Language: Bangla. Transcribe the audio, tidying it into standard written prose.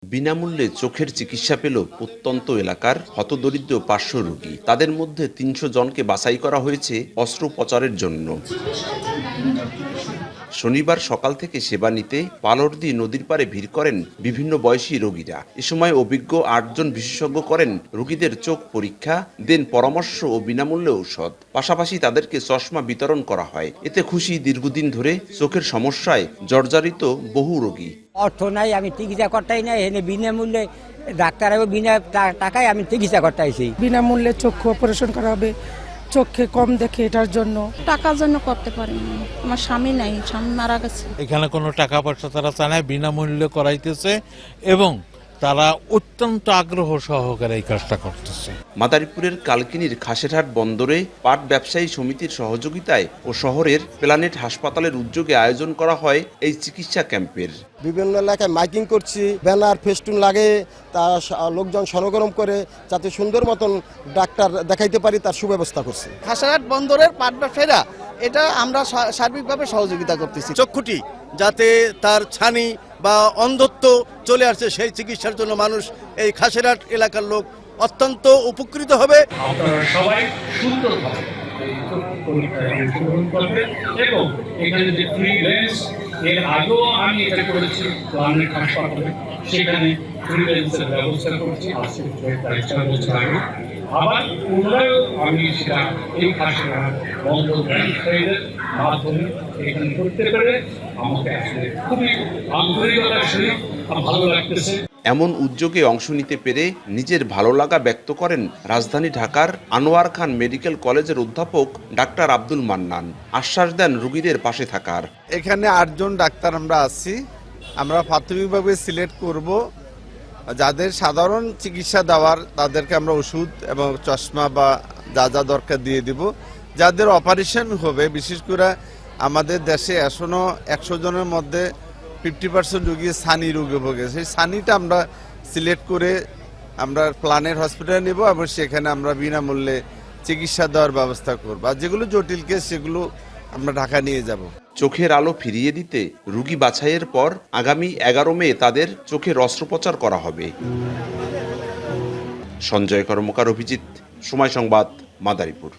বিনামূল্যে চোখের চিকিৎসা পেল প্রত্যন্ত এলাকার হতদরিদ্র ৫০০ রোগী। তাদের মধ্যে ৩০০ জনকে বাছাই করা হয়েছে অস্ত্রোপচারের জন্য। শনিবার সকাল থেকে সেবা নিতে পালরদি নদীর পাড়ে ভিড় করেন বিভিন্ন বয়সী রোগীরা। এ সময় অভিজ্ঞ ৮ জন বিশেষজ্ঞ করেন রোগীদের চোখ পরীক্ষা, দেন পরামর্শ ও বিনামূল্যে ঔষধ। পাশাপাশি তাদেরকে চশমা বিতরণ করা হয়। এতে খুশি দীর্ঘদিন ধরে চোখের সমস্যায় জর্জরিত বহু রোগী। অর্থ নাই, আমি চিকিৎসা করতেই নাই, এনে বিনামূল্যে ডাক্তার বিনা টাকায় আমি চিকিৎসা করতে আইছি। বিনামূল্যে চক্ষু অপারেশন করা হবে, চোখে কম দেখে এটার জন্য। টাকার জন্য করতে পারিনি, আমার স্বামী নাই, স্বামী মারা গেছে। এখানে কোনো টাকা পয়সা তারা চায় না, বিনামূল্যে করাইতেছে এবং তারা অত্যন্ত আগ্রহ সহকারে এই কাজটা করতেছে। মাদারীপুরের কালকিনির খাসেরহাট বন্দরে পাট ব্যবসায়ী সমিতির সহযোগিতায় ও শহরের প্ল্যানেট হাসপাতালের উদ্যোগে আয়োজন করা হয় এই চিকিৎসা ক্যাম্পের। বিভিন্ন এলাকায় মাইকিং করছি, ব্যানার ফেস্টুন লাগে, তা লোকজন সরগরম করে যাতে সুন্দর মতন ডাক্তার দেখাইতে পারি তার সুব্যবস্থা করছি। খাসেরহাট বন্দরের পাট ব্যবসায়ীরা এটা আমরা সার্বিকভাবে সহযোগিতা করতেছি। চক্ষুটি যাতে তার ছানি বা অন্ধত্ব চলে আসছে সেই চিকিৎসার জন্য মানুষ এই খাসেরহাট এলাকার লোক অত্যন্ত উপকৃত হবে। আপনারা সবাই সুন্দরভাবে এবং এখানে যে ফ্রি লেন্স, এর আগেও আমি এটা করেছি প্ল্যানেট হাসপাতালে, সেখানে ফ্রি লেন্সের ব্যবস্থা করছি আজকে প্রায় ৪ বছর আগে। আবার পুনরায় আমি সেটা এই খাসেরহাট বন্দর ব্যবসায়ীদের মাধ্যমে এখানে করতে পেরে আমাকে আসলে খুবই আন্তরিকতার সহিত ভালো লাগতেছে। এমন উদ্যোগে অংশ নিতে পেরে নিজের ভালো লাগা ব্যক্ত করেন রাজধানী ঢাকার আনোয়ার খান মেডিকেল কলেজের অধ্যাপক ডাক্তার আব্দুল মান্নান। আশ্বাস দেন রোগীদের পাশে থাকার। এখানে ৮ জন ডাক্তার আমরা আছি, আমরা প্রাথমিকভাবে সিলেক্ট করব যাদের সাধারণ চিকিৎসা দেওয়ার, তাদেরকে আমরা ওষুধ এবং চশমা বা যা যা দরকার দিয়ে দিব। যাদের অপারেশন হবে, বিশেষ করে আমাদের দেশে এখনো ১০০ জনের মধ্যে 50% রোগী ছানি রোগে ভোগে, সেই ছানিটা আমরা সিলেক্ট করে আমরা প্ল্যানেট হসপিটালে নেব এবং সেখানে আমরা বিনামূল্যে চিকিৎসা দেওয়ার ব্যবস্থা করব। আর যেগুলো জটিল কেস সেগুলো আমরা ঢাকা নিয়ে যাব। চোখের আলো ফিরিয়ে দিতে রোগী বাছাইয়ের পর আগামী ১১ মে তাদের চোখের অস্ত্রোপচার করা হবে। সঞ্জয় কর্মকার, অভিজিৎ, সময় সংবাদ, মাদারীপুর।